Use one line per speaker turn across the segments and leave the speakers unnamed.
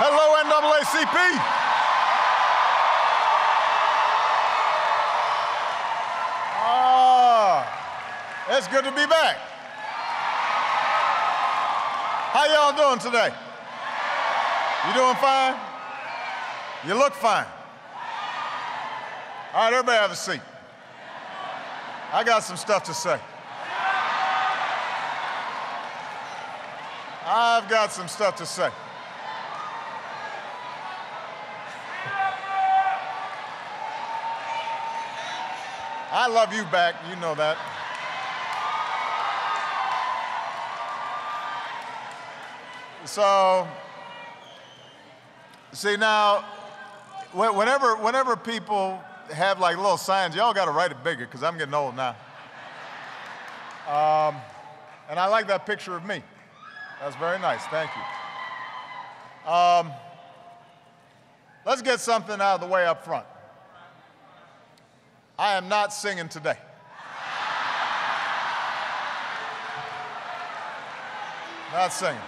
Hello, NAACP. It's good to be back. How y'all doing today? You doing fine? You look fine. All right, everybody have a seat. I got some stuff to say. I've got some stuff to say. I love you back, you know that. So, see now, whenever people have like little signs, y'all got to write it bigger because I'm getting old now. And I like that picture of me. That's very nice, thank you. Let's get something out of the way up front. I am not singing today. Not singing.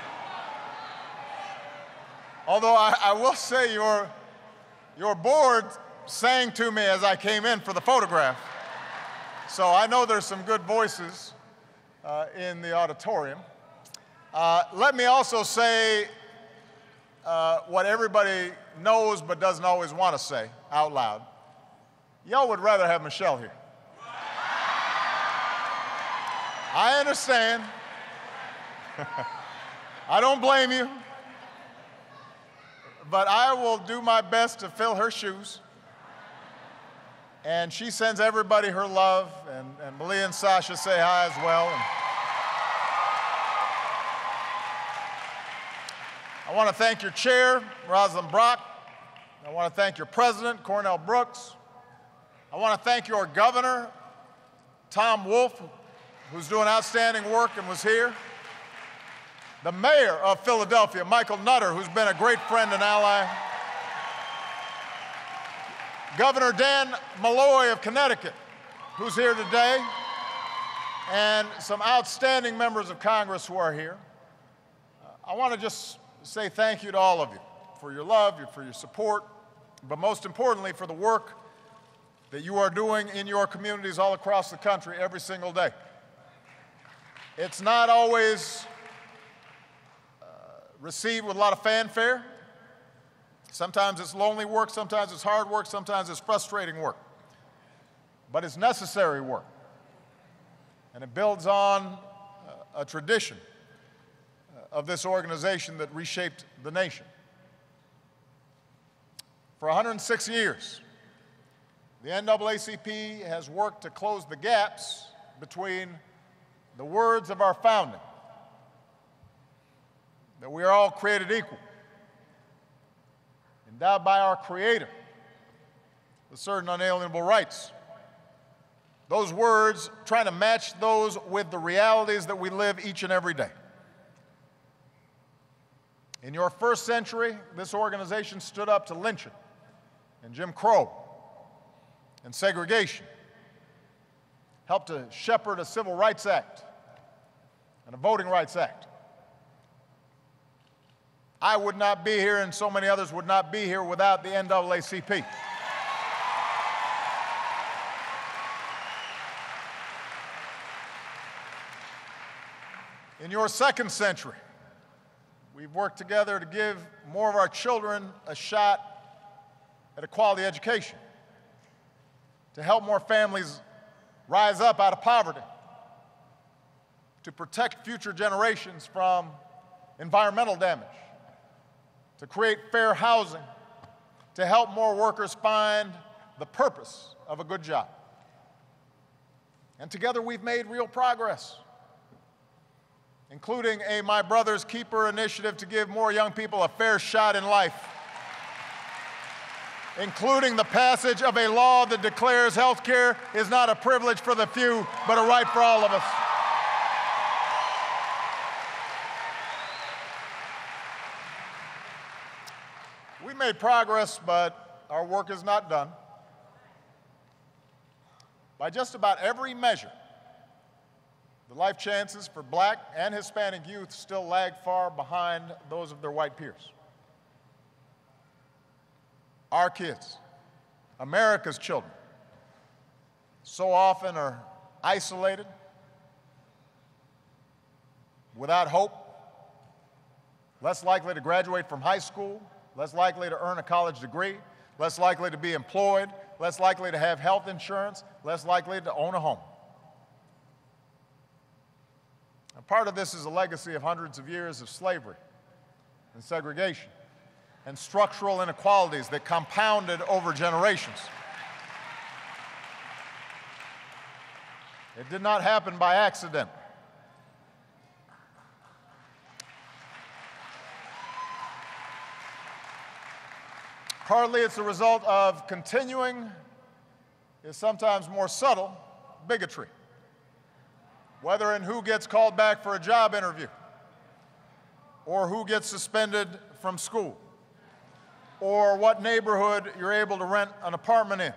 Although I will say your board sang to me as I came in for the photograph. So I know there's some good voices in the auditorium. Let me also say what everybody knows but doesn't always want to say out loud. Y'all would rather have Michelle here. I understand. I don't blame you. But I will do my best to fill her shoes. And she sends everybody her love, and Malia and Sasha say hi as well. And I want to thank your chair, Rosalind Brock. I want to thank your president, Cornell Brooks. I want to thank your governor, Tom Wolf, who's doing outstanding work and was here. The mayor of Philadelphia, Michael Nutter, who's been a great friend and ally. Governor Dan Malloy of Connecticut, who's here today. And some outstanding members of Congress who are here. I want to just say thank you to all of you for your love, for your support, but most importantly for the work that you are doing in your communities all across the country every single day. It's not always received with a lot of fanfare. Sometimes it's lonely work, sometimes it's hard work, sometimes it's frustrating work. But it's necessary work. And it builds on a tradition of this organization that reshaped the nation. For 106 years, the NAACP has worked to close the gaps between the words of our founding, that we are all created equal, endowed by our Creator with certain unalienable rights. Those words trying to match those with the realities that we live each and every day. In your first century, this organization stood up to lynching and Jim Crow and segregation, helped to shepherd a Civil Rights Act and a Voting Rights Act. I would not be here, and so many others would not be here without the NAACP. In your second century, we've worked together to give more of our children a shot at a quality education, to help more families rise up out of poverty, to protect future generations from environmental damage, to create fair housing, to help more workers find the purpose of a good job. And together we've made real progress, including a My Brother's Keeper initiative to give more young people a fair shot in life, including the passage of a law that declares health care is not a privilege for the few, but a right for all of us. We made progress, but our work is not done. By just about every measure, the life chances for Black and Hispanic youth still lag far behind those of their white peers. our kids, America's children, so often are isolated, without hope, less likely to graduate from high school, less likely to earn a college degree, less likely to be employed, less likely to have health insurance, less likely to own a home. And part of this is a legacy of hundreds of years of slavery and segregation and structural inequalities that compounded over generations. It did not happen by accident. Partly it's a result of continuing, is sometimes more subtle, bigotry. Whether in who gets called back for a job interview, or who gets suspended from school, or what neighborhood you're able to rent an apartment in,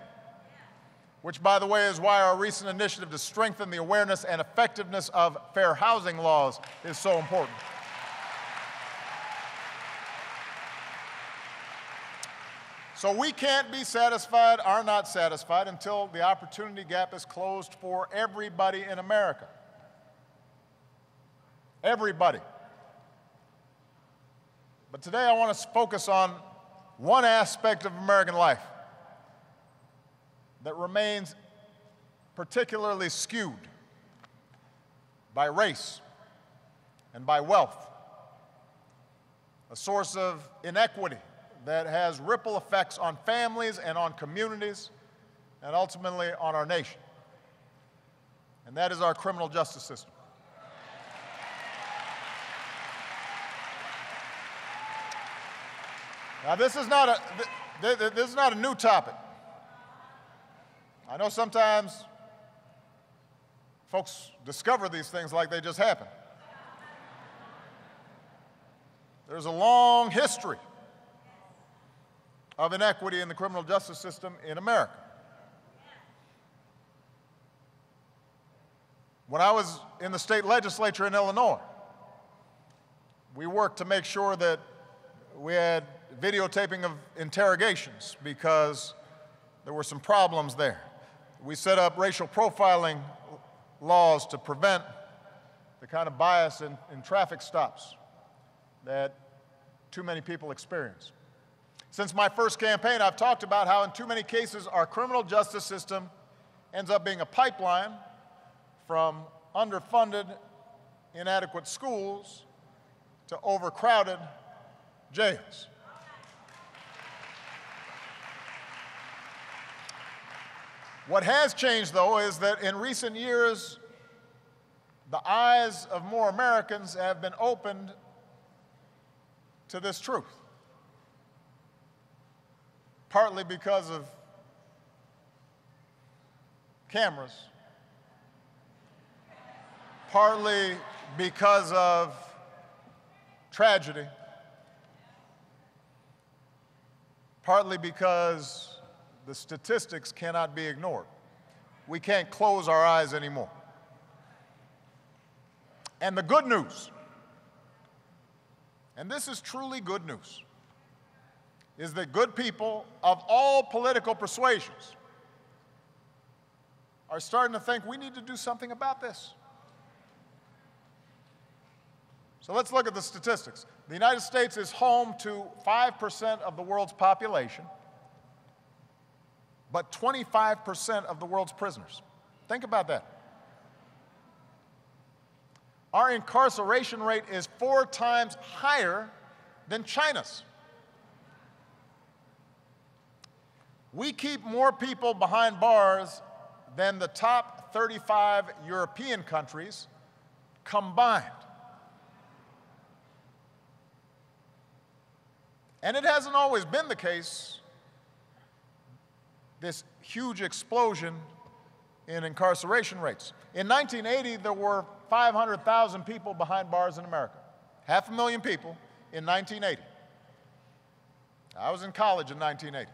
which, by the way, is why our recent initiative to strengthen the awareness and effectiveness of fair housing laws is so important. So we can't be satisfied, are not satisfied, until the opportunity gap is closed for everybody in America. Everybody. But today I want to focus on one aspect of American life that remains particularly skewed by race and by wealth, a source of inequity that has ripple effects on families and on communities and ultimately on our nation. And that is our criminal justice system. Now, this is not a new topic. I know sometimes folks discover these things like they just happened. There's a long history of inequity in the criminal justice system in America. When I was in the state legislature in Illinois, we worked to make sure that we had videotaping of interrogations because there were some problems there. We set up racial profiling laws to prevent the kind of bias in traffic stops that too many people experience. Since my first campaign, I've talked about how in too many cases our criminal justice system ends up being a pipeline from underfunded, inadequate schools to overcrowded jails. What has changed, though, is that in recent years, the eyes of more Americans have been opened to this truth. Partly because of cameras, partly because of tragedy, partly because the statistics cannot be ignored. We can't close our eyes anymore. And the good news, and this is truly good news, is that good people of all political persuasions are starting to think we need to do something about this. So let's look at the statistics. The United States is home to 5% of the world's population, but 25% of the world's prisoners. Think about that. Our incarceration rate is 4 times higher than China's. We keep more people behind bars than the top 35 European countries combined. And it hasn't always been the case, this huge explosion in incarceration rates. In 1980, there were 500,000 people behind bars in America. 500,000 people in 1980. I was in college in 1980.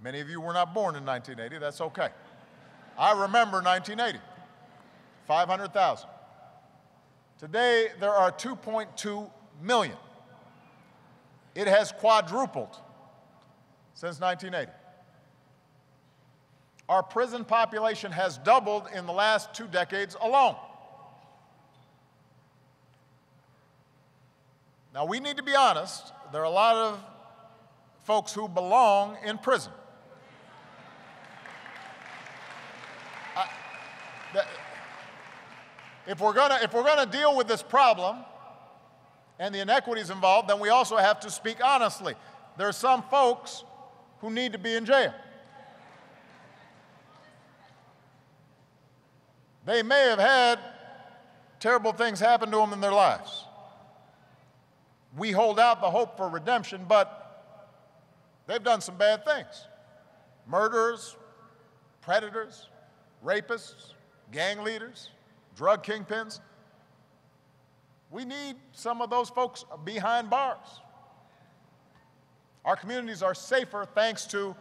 Many of you were not born in 1980, that's okay. I remember 1980, 500,000. Today, there are 2.2 million. It has quadrupled since 1980. Our prison population has doubled in the last 2 decades alone. Now, we need to be honest. There are a lot of folks who belong in prison. If we're gonna deal with this problem and the inequities involved, then we also have to speak honestly. There are some folks who need to be in jail. They may have had terrible things happen to them in their lives. We hold out the hope for redemption, but they've done some bad things. Murderers, predators, rapists, gang leaders, drug kingpins. We need some of those folks behind bars. Our communities are safer thanks to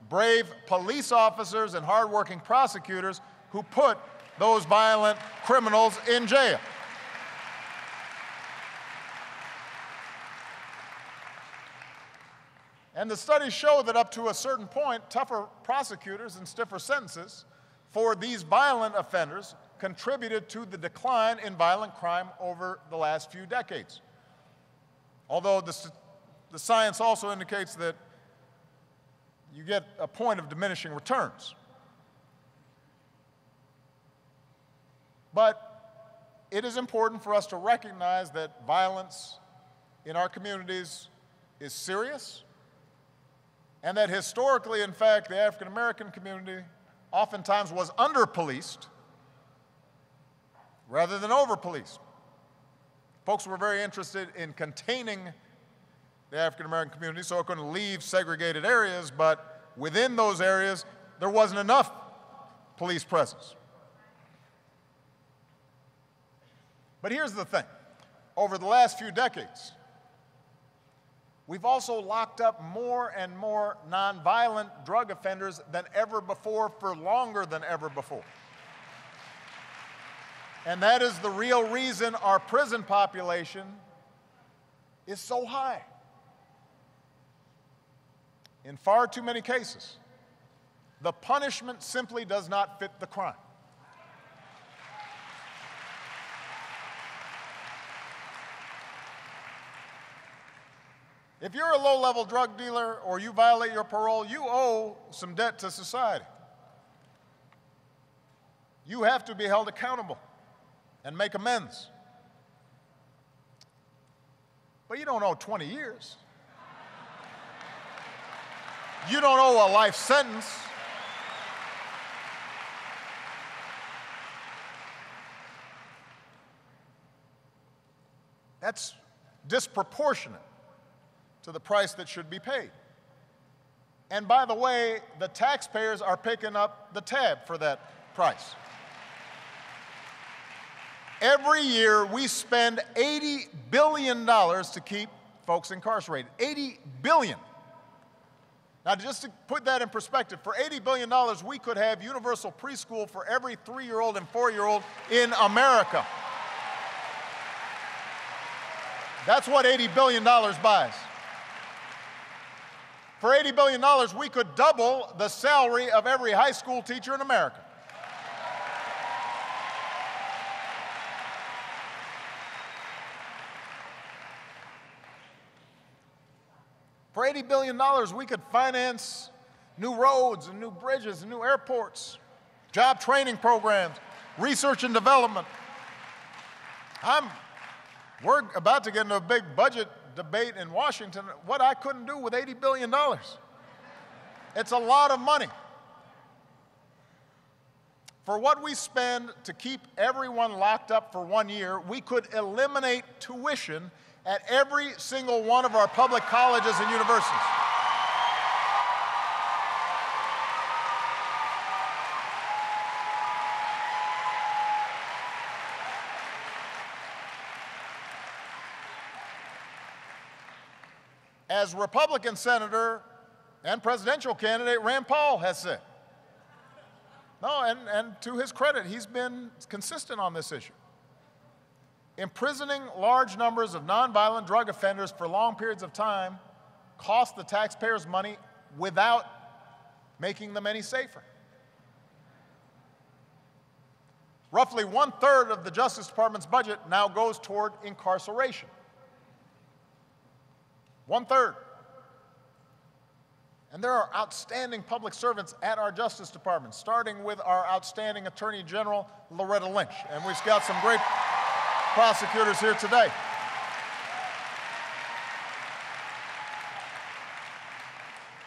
brave police officers and hardworking prosecutors who put those violent criminals in jail. And the studies show that up to a certain point, tougher prosecutors and stiffer sentences for these violent offenders contributed to the decline in violent crime over the last few decades. Although the science also indicates that you get a point of diminishing returns. But it is important for us to recognize that violence in our communities is serious, and that historically, in fact, the African American community oftentimes was under-policed rather than over-policed. Folks were very interested in containing the African American community so it couldn't leave segregated areas, but within those areas, there wasn't enough police presence. But here's the thing. Over the last few decades, we've also locked up more and more nonviolent drug offenders than ever before for longer than ever before. And that is the real reason our prison population is so high. In far too many cases, the punishment simply does not fit the crime. If you're a low-level drug dealer or you violate your parole, you owe some debt to society. You have to be held accountable and make amends. But you don't owe 20 years. You don't owe a life sentence. That's disproportionate to the price that should be paid. And by the way, the taxpayers are picking up the tab for that price. Every year, we spend $80 billion to keep folks incarcerated. $80 billion. Now, just to put that in perspective, for $80 billion, we could have universal preschool for every 3-year-old and 4-year-old in America. That's what $80 billion buys. For $80 billion, we could double the salary of every high school teacher in America. For $80 billion, we could finance new roads and new bridges and new airports, job training programs, research and development. We're about to get into a big budget debate in Washington, what I couldn't do with $80 billion. It's a lot of money. For what we spend to keep everyone locked up for 1 year, we could eliminate tuition at every single one of our public colleges and universities. As Republican Senator and presidential candidate Rand Paul has said. No, and to his credit, he's been consistent on this issue. Imprisoning large numbers of nonviolent drug offenders for long periods of time costs the taxpayers money without making them any safer. Roughly 1/3 of the Justice Department's budget now goes toward incarceration. 1/3. And there are outstanding public servants at our Justice Department, starting with our outstanding Attorney General, Loretta Lynch. And we've got some great prosecutors here today.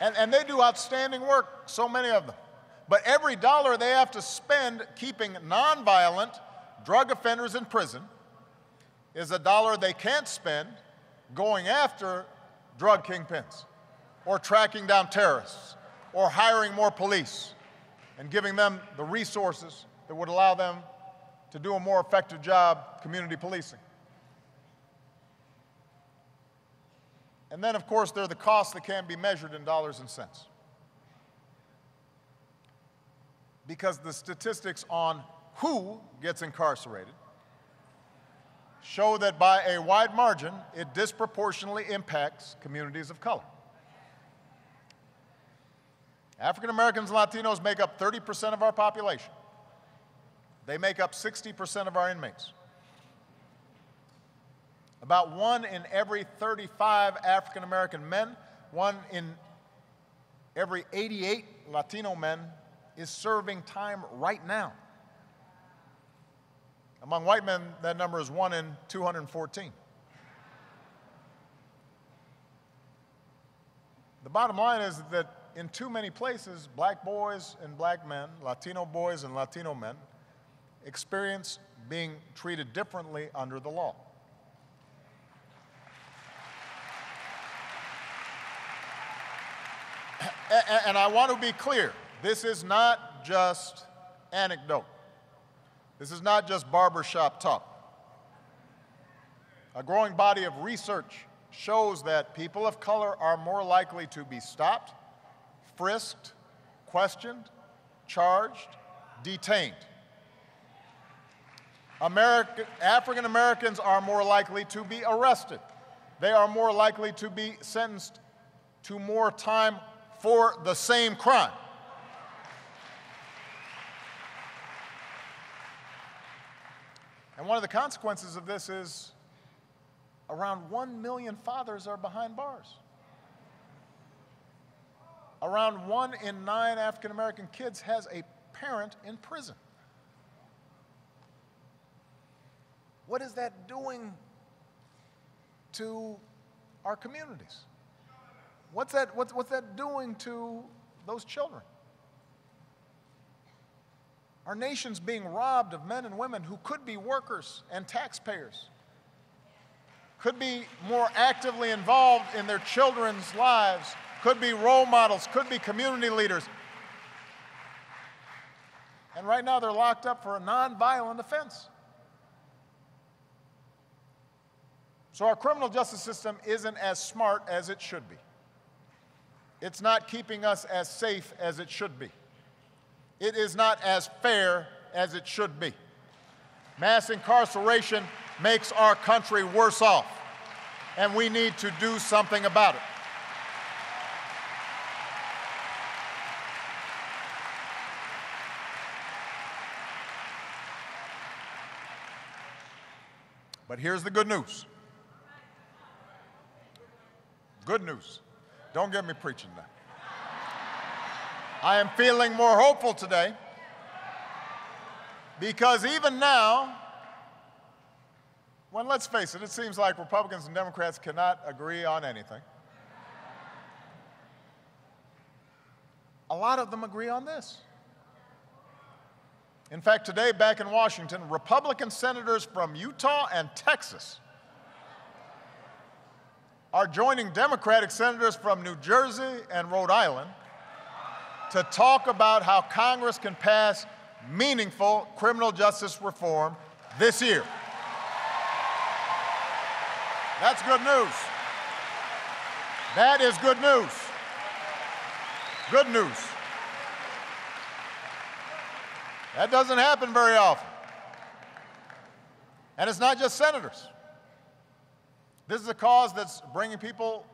And they do outstanding work, so many of them. But every dollar they have to spend keeping nonviolent drug offenders in prison is a dollar they can't spend going after drug kingpins, or tracking down terrorists, or hiring more police and giving them the resources that would allow them to do a more effective job community policing. And then, of course, there are the costs that can be measured in dollars and cents. Because the statistics on who gets incarcerated show that by a wide margin, it disproportionately impacts communities of color. African Americans and Latinos make up 30% of our population. They make up 60% of our inmates. About 1 in every 35 African American men, 1 in every 88 Latino men is serving time right now. Among white men, that number is 1 in 214. The bottom line is that in too many places, black boys and black men, Latino boys and Latino men, experience being treated differently under the law. And I want to be clear, this is not just anecdote. This is not just barbershop talk. A growing body of research shows that people of color are more likely to be stopped, frisked, questioned, charged, detained. African Americans are more likely to be arrested. They are more likely to be sentenced to more time for the same crime. And one of the consequences of this is around 1 million fathers are behind bars. Around 1 in 9 African American kids has a parent in prison. What is that doing to our communities? What's that doing to those children? Our nation's being robbed of men and women who could be workers and taxpayers, could be more actively involved in their children's lives, could be role models, could be community leaders. And right now they're locked up for a nonviolent offense. So our criminal justice system isn't as smart as it should be. It's not keeping us as safe as it should be. It is not as fair as it should be. Mass incarceration makes our country worse off, and we need to do something about it. But here's the good news. Good news. Don't get me preaching now. I am feeling more hopeful today because even now, when let's face it, it seems like Republicans and Democrats cannot agree on anything. A lot of them agree on this. In fact, today back in Washington, Republican senators from Utah and Texas are joining Democratic senators from New Jersey and Rhode Island to talk about how Congress can pass meaningful criminal justice reform this year. That's good news. That is good news. Good news. That doesn't happen very often. And it's not just senators. This is a cause that's bringing people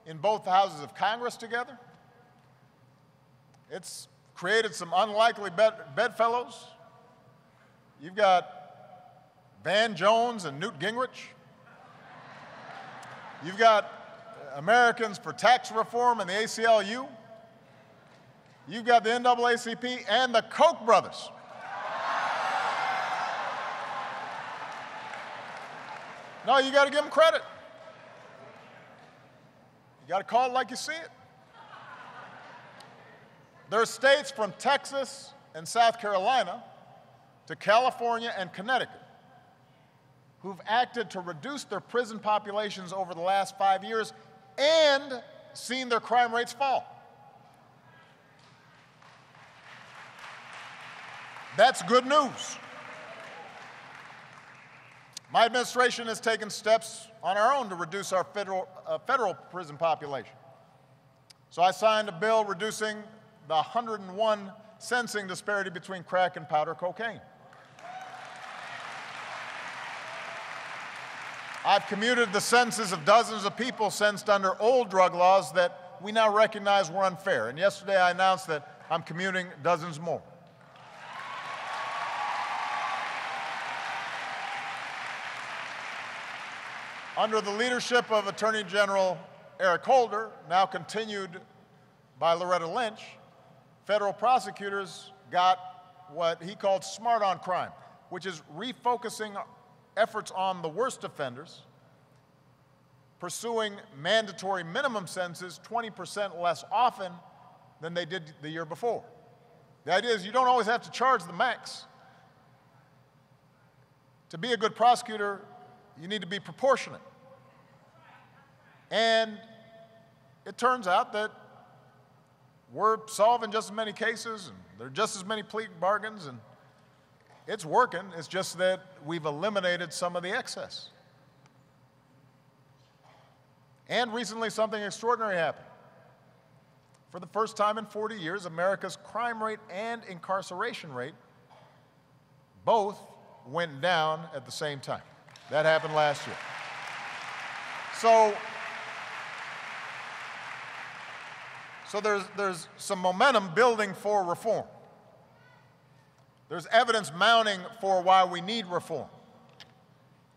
in both the houses of Congress together, It's created some unlikely bedfellows. You've got Van Jones and Newt Gingrich. You've got Americans for Tax Reform and the ACLU. You've got the NAACP and the Koch brothers. No, you got to give them credit. You got to call it like you see it. There are states from Texas and South Carolina to California and Connecticut who've acted to reduce their prison populations over the last 5 years and seen their crime rates fall. That's good news. My administration has taken steps on our own to reduce our federal prison population. So I signed a bill reducing the 101 sentencing disparity between crack and powder cocaine. I've commuted the sentences of dozens of people sentenced under old drug laws that we now recognize were unfair. And yesterday I announced that I'm commuting dozens more. Under the leadership of Attorney General Eric Holder, now continued by Loretta Lynch, federal prosecutors got what he called smart on crime, which is refocusing efforts on the worst offenders, pursuing mandatory minimum sentences 20% less often than they did the year before. The idea is you don't always have to charge the max. To be a good prosecutor, you need to be proportionate. And it turns out that we're solving just as many cases, and there are just as many plea bargains, and it's working. It's just that we've eliminated some of the excess. And recently, something extraordinary happened. For the first time in 40 years, America's crime rate and incarceration rate both went down at the same time. That happened last year. So there's some momentum building for reform. There's evidence mounting for why we need reform.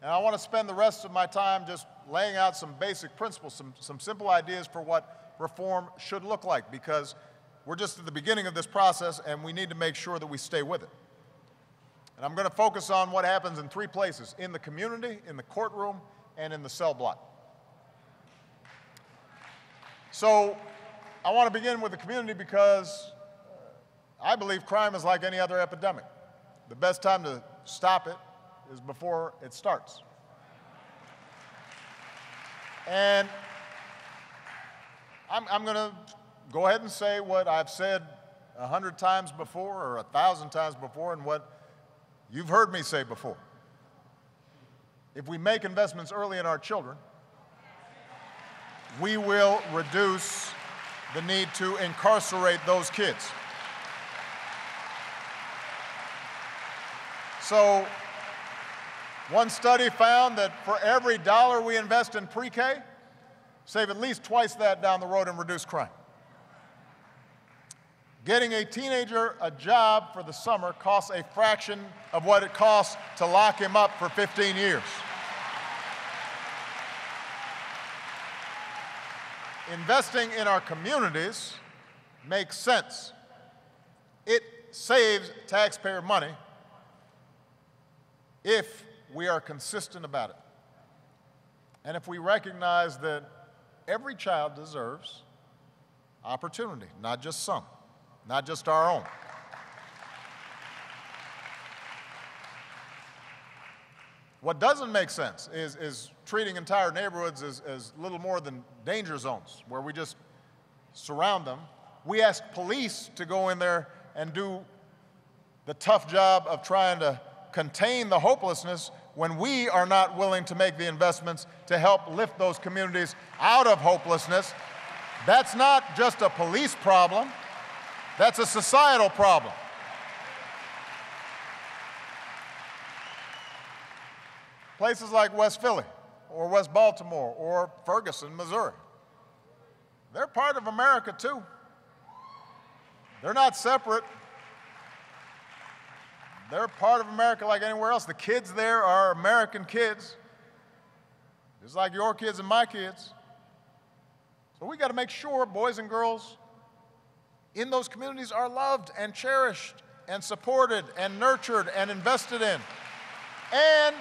And I want to spend the rest of my time just laying out some basic principles, some simple ideas for what reform should look like, because we're just at the beginning of this process and we need to make sure that we stay with it. And I'm going to focus on what happens in three places: in the community, in the courtroom, and in the cell block. So I want to begin with the community because I believe crime is like any other epidemic. The best time to stop it is before it starts. And I'm going to go ahead and say what I've said 100 times before or 1,000 times before, and what you've heard me say before. If we make investments early in our children, we will reduce the need to incarcerate those kids. So, one study found that for every dollar we invest in pre-K, save at least twice that down the road and reduce crime. Getting a teenager a job for the summer costs a fraction of what it costs to lock him up for 15 years. Investing in our communities makes sense. It saves taxpayer money if we are consistent about it. And if we recognize that every child deserves opportunity, not just some, not just our own. What doesn't make sense is treating entire neighborhoods as little more than danger zones, where we just surround them. We ask police to go in there and do the tough job of trying to contain the hopelessness when we are not willing to make the investments to help lift those communities out of hopelessness. That's not just a police problem, that's a societal problem. Places like West Philly, or West Baltimore, or Ferguson, Missouri, they're part of America too. They're not separate. They're part of America like anywhere else. The kids there are American kids, just like your kids and my kids. So we got to make sure boys and girls in those communities are loved and cherished and supported and nurtured and invested in. And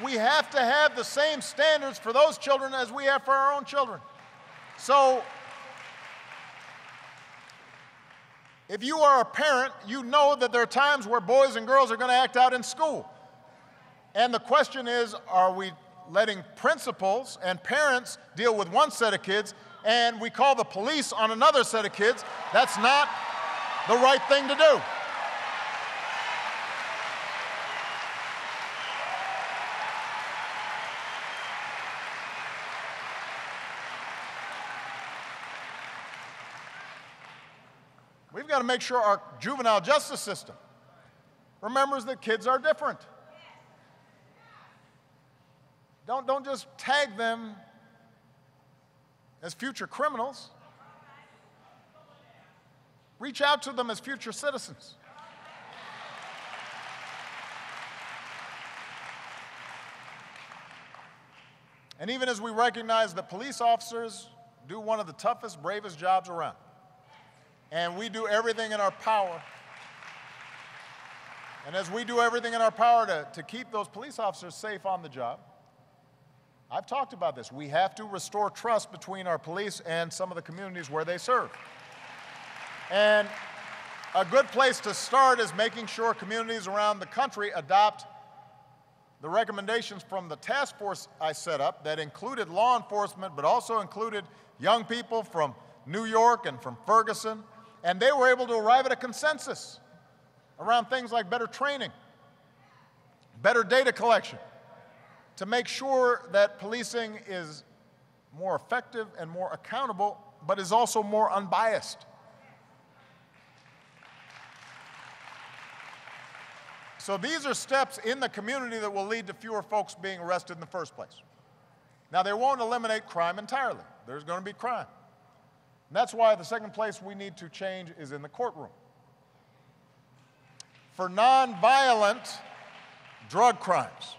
we have to have the same standards for those children as we have for our own children. So if you are a parent, you know that there are times where boys and girls are going to act out in school. And the question is, are we letting principals and parents deal with one set of kids and we call the police on another set of kids? That's not the right thing to do. We've got to make sure our juvenile justice system remembers that kids are different. Don't just tag them as future criminals. Reach out to them as future citizens. And even as we recognize that police officers do one of the toughest, bravest jobs around, and we do everything in our power, and as we do everything in our power to keep those police officers safe on the job, I've talked about this. We have to restore trust between our police and some of the communities where they serve. And a good place to start is making sure communities around the country adopt the recommendations from the task force I set up that included law enforcement, but also included young people from New York and from Ferguson. And they were able to arrive at a consensus around things like better training, better data collection, to make sure that policing is more effective and more accountable, but is also more unbiased. So these are steps in the community that will lead to fewer folks being arrested in the first place. Now, they won't eliminate crime entirely. There's going to be crime. And that's why the second place we need to change is in the courtroom. For nonviolent drug crimes,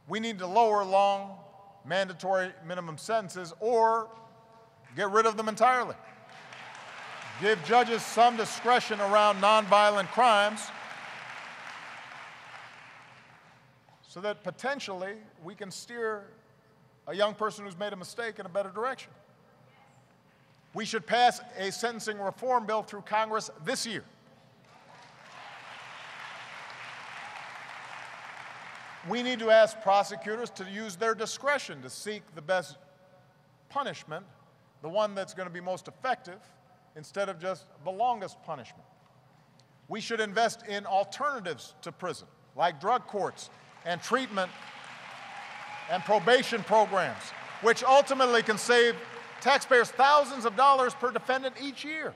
we need to lower long mandatory minimum sentences or get rid of them entirely. Give judges some discretion around nonviolent crimes so that potentially we can steer a young person who's made a mistake in a better direction. We should pass a sentencing reform bill through Congress this year. We need to ask prosecutors to use their discretion to seek the best punishment, the one that's going to be most effective, instead of just the longest punishment. We should invest in alternatives to prison, like drug courts and treatment and probation programs, which ultimately can save taxpayers thousands of dollars per defendant each year.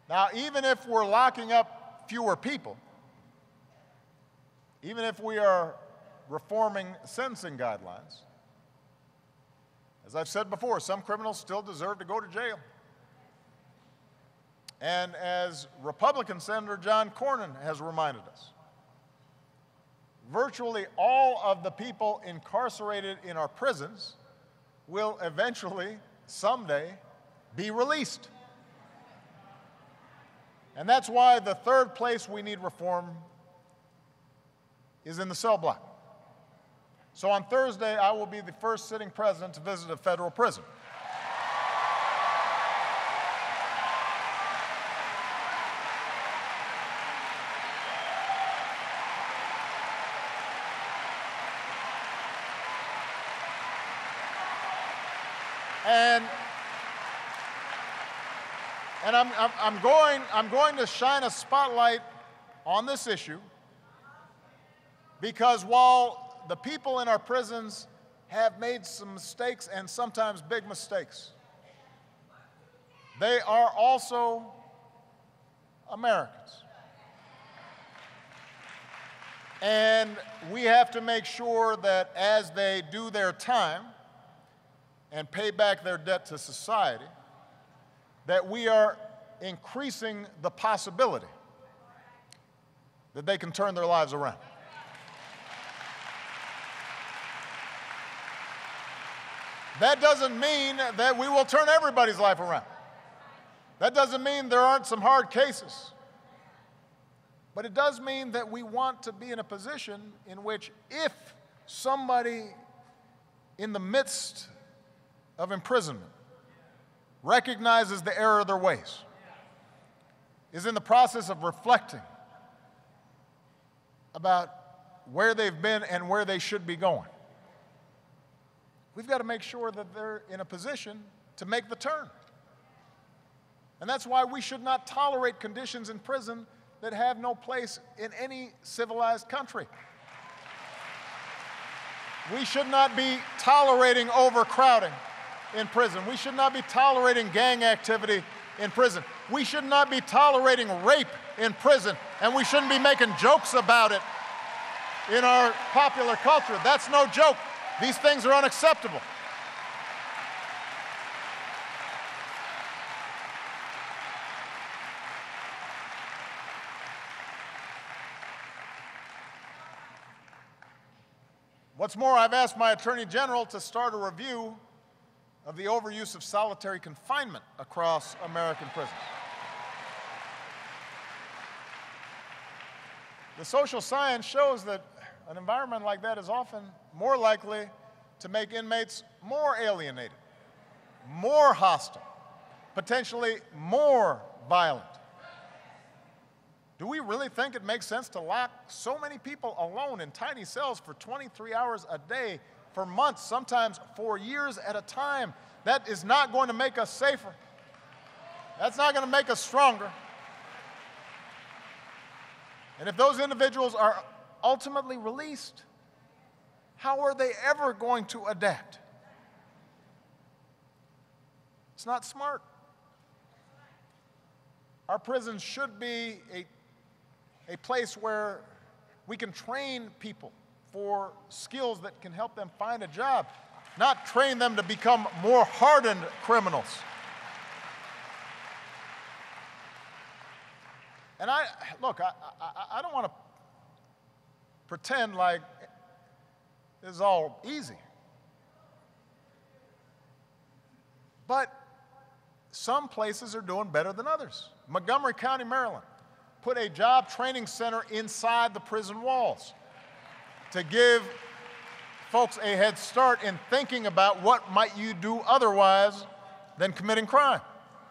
Now, even if we're locking up fewer people, even if we are reforming sentencing guidelines, as I've said before, some criminals still deserve to go to jail. And as Republican Senator John Cornyn has reminded us, virtually all of the people incarcerated in our prisons will eventually, someday, be released. And that's why the third place we need reform is in the cell block. So on Thursday, I will be the first sitting president to visit a federal prison. And I'm going to shine a spotlight on this issue because while the people in our prisons have made some mistakes and sometimes big mistakes, they are also Americans. And we have to make sure that as they do their time, and pay back their debt to society, that we are increasing the possibility that they can turn their lives around. That doesn't mean that we will turn everybody's life around. That doesn't mean there aren't some hard cases. But it does mean that we want to be in a position in which if somebody in the midst of imprisonment recognizes the error of their ways, is in the process of reflecting about where they've been and where they should be going, we've got to make sure that they're in a position to make the turn. And that's why we should not tolerate conditions in prison that have no place in any civilized country. We should not be tolerating overcrowding in prison. We should not be tolerating gang activity in prison. We should not be tolerating rape in prison, and we shouldn't be making jokes about it in our popular culture. That's no joke. These things are unacceptable. What's more, I've asked my Attorney General to start a review of the overuse of solitary confinement across American prisons. The social science shows that an environment like that is often more likely to make inmates more alienated, more hostile, potentially more violent. Do we really think it makes sense to lock so many people alone in tiny cells for 23 hours a day for months, sometimes for years at a time? That is not going to make us safer. That's not going to make us stronger. And if those individuals are ultimately released, how are they ever going to adapt? It's not smart. Our prisons should be a place where we can train people for skills that can help them find a job, not train them to become more hardened criminals. And I don't want to pretend like this is all easy. But some places are doing better than others. Montgomery County, Maryland, put a job training center inside the prison walls to give folks a head start in thinking about what might you do otherwise than committing crime.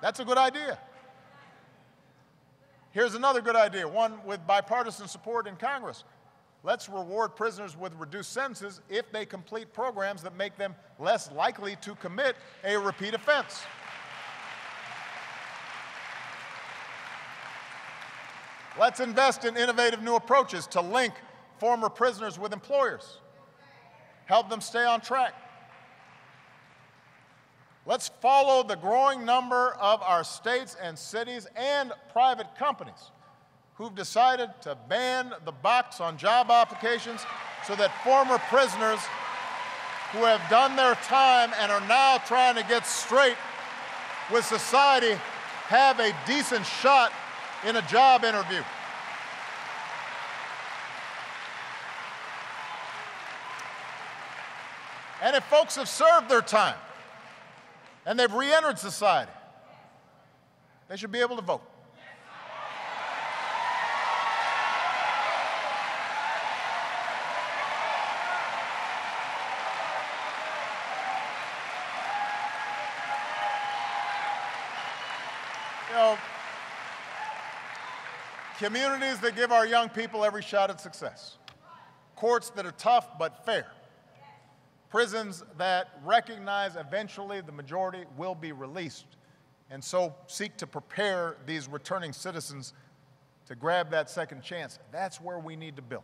That's a good idea. Here's another good idea, one with bipartisan support in Congress. Let's reward prisoners with reduced sentences if they complete programs that make them less likely to commit a repeat offense. Let's invest in innovative new approaches to link former prisoners with employers, help them stay on track. Let's follow the growing number of our states and cities and private companies who've decided to ban the box on job applications so that former prisoners who have done their time and are now trying to get straight with society have a decent shot in a job interview. And if folks have served their time and they've re-entered society, they should be able to vote. You know, communities that give our young people every shot at success, courts that are tough but fair, prisons that recognize eventually the majority will be released, and so seek to prepare these returning citizens to grab that second chance. That's where we need to build.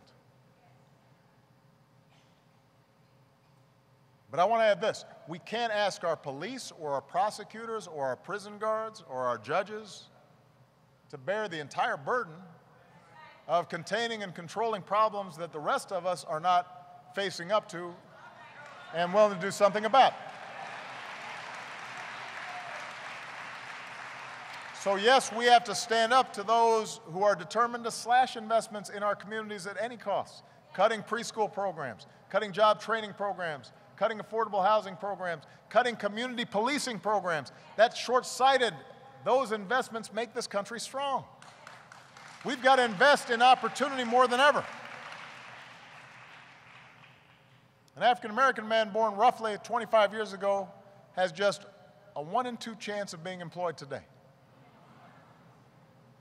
But I want to add this. We can't ask our police or our prosecutors or our prison guards or our judges to bear the entire burden of containing and controlling problems that the rest of us are not facing up to and willing to do something about. So yes, we have to stand up to those who are determined to slash investments in our communities at any cost, cutting preschool programs, cutting job training programs, cutting affordable housing programs, cutting community policing programs. That's short-sighted. Those investments make this country strong. We've got to invest in opportunity more than ever. An African-American man born roughly 25 years ago has just a 1 in 2 chance of being employed today.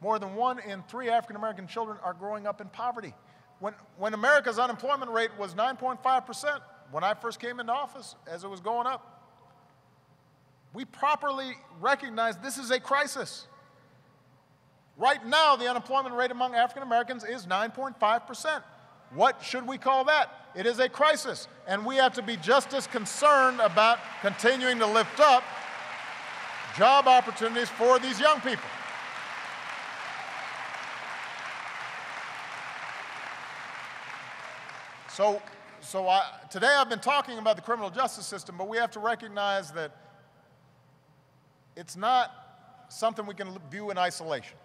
More than 1 in 3 African-American children are growing up in poverty. When America's unemployment rate was 9.5%, when I first came into office, as it was going up, we properly recognized this is a crisis. Right now, the unemployment rate among African Americans is 9.5%. What should we call that? It is a crisis, and we have to be just as concerned about continuing to lift up job opportunities for these young people. Today I've been talking about the criminal justice system, but we have to recognize that it's not something we can view in isolation.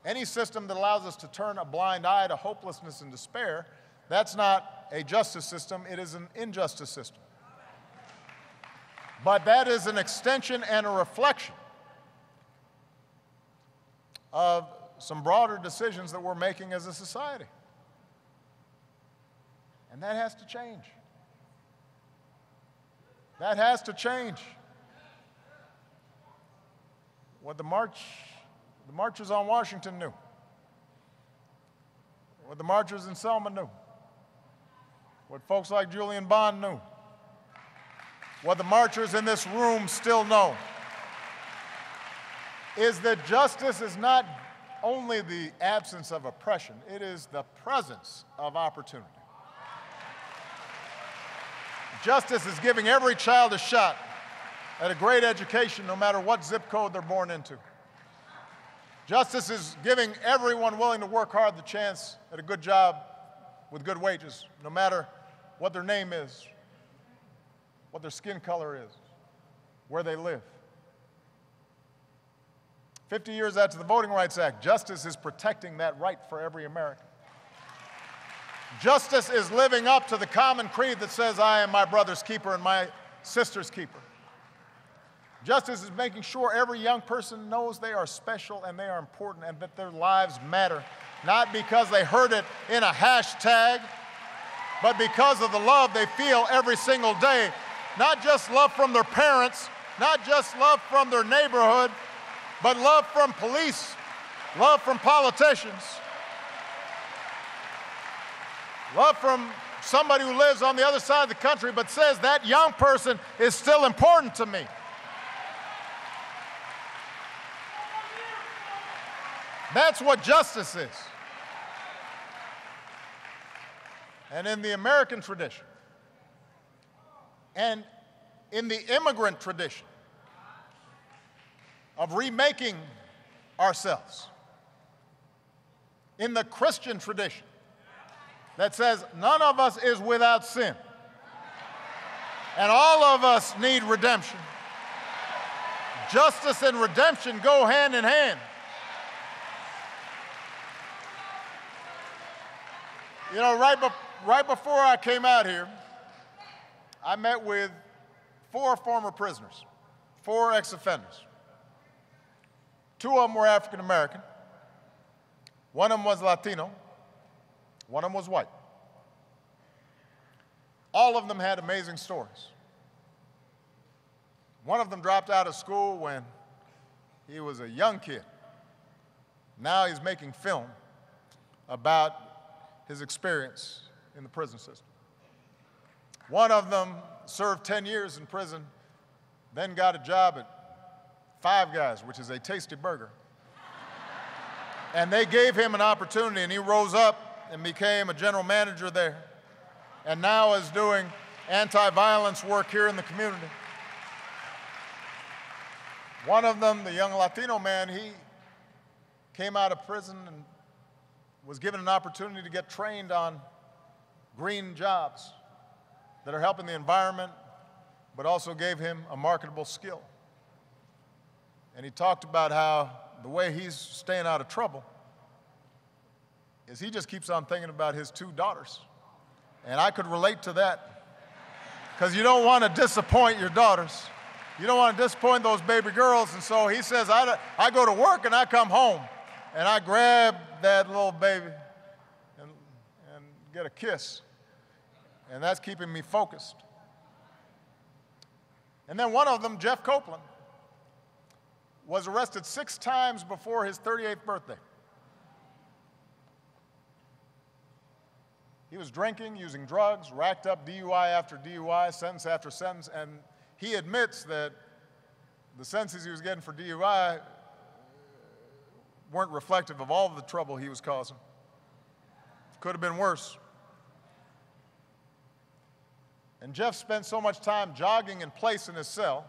Any system that allows us to turn a blind eye to hopelessness and despair, that's not a justice system, it is an injustice system. But that is an extension and a reflection of some broader decisions that we're making as a society. And that has to change. That has to change. What the marchers on Washington knew, what the marchers in Selma knew, what folks like Julian Bond knew, what the marchers in this room still know, is that justice is not only the absence of oppression, it is the presence of opportunity. Justice is giving every child a shot at a great education, no matter what zip code they're born into. Justice is giving everyone willing to work hard the chance at a good job with good wages, no matter what their name is, what their skin color is, where they live. 50 years after the Voting Rights Act, justice is protecting that right for every American. Justice is living up to the common creed that says, I am my brother's keeper and my sister's keeper. Justice is making sure every young person knows they are special and they are important and that their lives matter, not because they heard it in a hashtag, but because of the love they feel every single day. Not just love from their parents, not just love from their neighborhood, but love from police, love from politicians, love from somebody who lives on the other side of the country but says that young person is still important to me. That's what justice is. And in the American tradition, and in the immigrant tradition of remaking ourselves, in the Christian tradition that says none of us is without sin, and all of us need redemption. Justice and redemption go hand in hand. You know, right before I came out here, I met with 4 former prisoners, 4 ex-offenders. 2 of them were African American. 1 of them was Latino. 1 of them was white. All of them had amazing stories. One of them dropped out of school when he was a young kid. Now he's making film about his experience in the prison system. One of them served 10 years in prison, then got a job at Five Guys, which is a tasty burger. And they gave him an opportunity, and he rose up and became a general manager there, and now is doing anti-violence work here in the community. One of them, the young Latino man, he came out of prison and was given an opportunity to get trained on green jobs that are helping the environment, but also gave him a marketable skill. And he talked about how the way he's staying out of trouble is he just keeps on thinking about his 2 daughters. And I could relate to that, because you don't want to disappoint your daughters. You don't want to disappoint those baby girls. And so he says, I go to work and I come home and I grab that little baby and get a kiss. And that's keeping me focused. And then one of them, Jeff Copeland, was arrested 6 times before his 38th birthday. He was drinking, using drugs, racked up DUI after DUI, sentence after sentence, and he admits that the sentences he was getting for DUI weren't reflective of all of the trouble he was causing. Could have been worse. And Jeff spent so much time jogging in place in his cell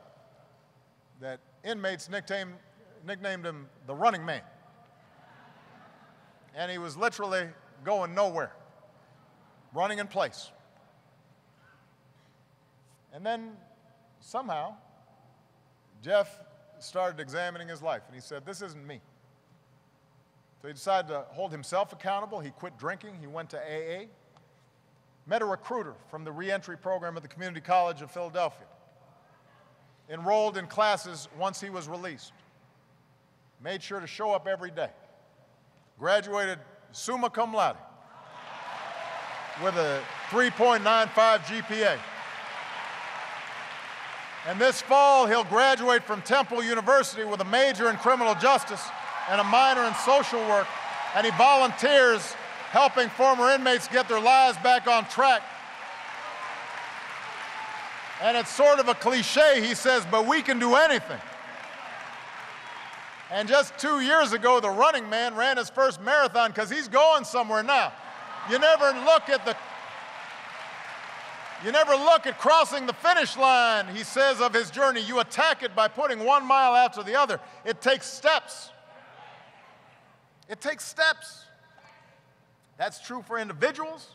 that inmates nicknamed him the Running Man. And he was literally going nowhere, running in place. And then somehow, Jeff started examining his life, and he said, this isn't me. So he decided to hold himself accountable. He quit drinking. He went to AA, met a recruiter from the reentry program at the Community College of Philadelphia, enrolled in classes once he was released, made sure to show up every day, graduated summa cum laude with a 3.95 GPA. And this fall, he'll graduate from Temple University with a major in criminal justice and a minor in social work, and he volunteers helping former inmates get their lives back on track. And it's sort of a cliche, he says, but we can do anything. And just 2 years ago, the Running Man ran his first marathon, because he's going somewhere now. You never look at crossing the finish line, he says, of his journey. You attack it by putting 1 mile after the other. It takes steps. It takes steps. That's true for individuals.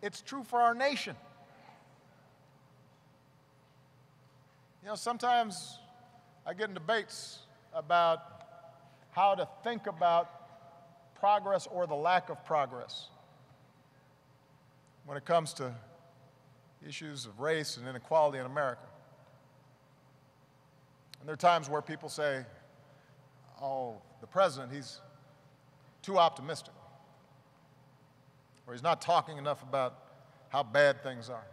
It's true for our nation. You know, sometimes I get in debates about how to think about progress or the lack of progress when it comes to issues of race and inequality in America. And there are times where people say, oh, the president, he's too optimistic, or he's not talking enough about how bad things are.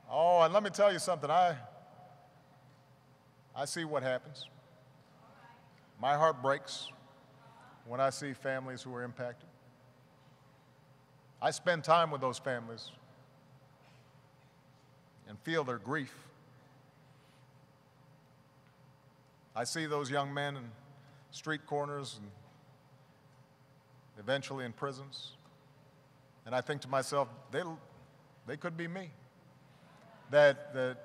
Oh, and let me tell you something, I see what happens. My heart breaks when I see families who are impacted. I spend time with those families and feel their grief. I see those young men in street corners and eventually in prisons, and I think to myself, they could be me. That the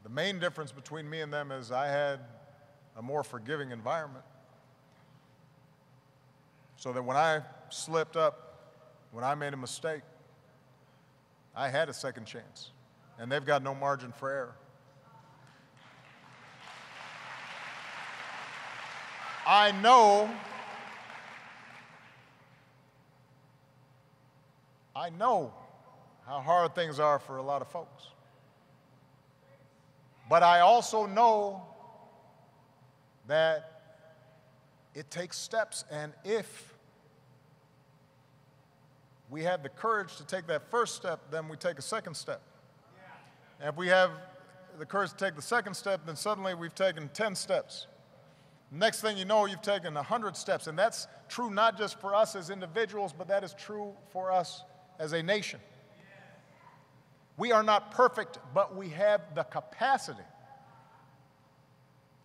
main difference between me and them is I had a more forgiving environment, so that when I slipped up, when I made a mistake, I had a second chance, and they've got no margin for error. I know how hard things are for a lot of folks. But I also know that it takes steps, and if we have the courage to take that first step, then we take a second step. And if we have the courage to take the second step, then suddenly we've taken 10 steps. Next thing you know, you've taken 100 steps, and that's true not just for us as individuals, but that is true for us as a nation. We are not perfect, but we have the capacity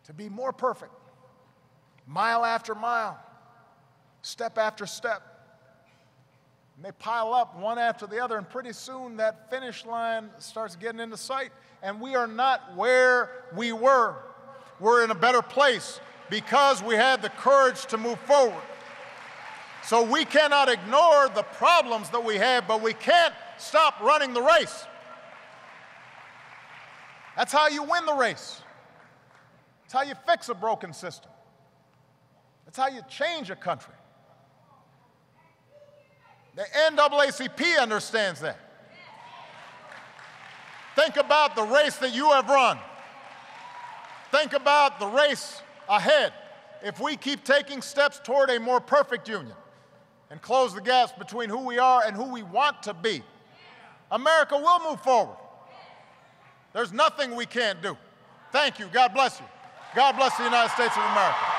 to be more perfect, mile after mile, step after step. And they pile up one after the other, and pretty soon that finish line starts getting into sight, and we are not where we were. We're in a better place because we had the courage to move forward. So we cannot ignore the problems that we have, but we can't stop running the race. That's how you win the race. That's how you fix a broken system. That's how you change a country. The NAACP understands that. Think about the race that you have run. Think about the race ahead. If we keep taking steps toward a more perfect union and close the gaps between who we are and who we want to be, America will move forward. There's nothing we can't do. Thank you. God bless you. God bless the United States of America.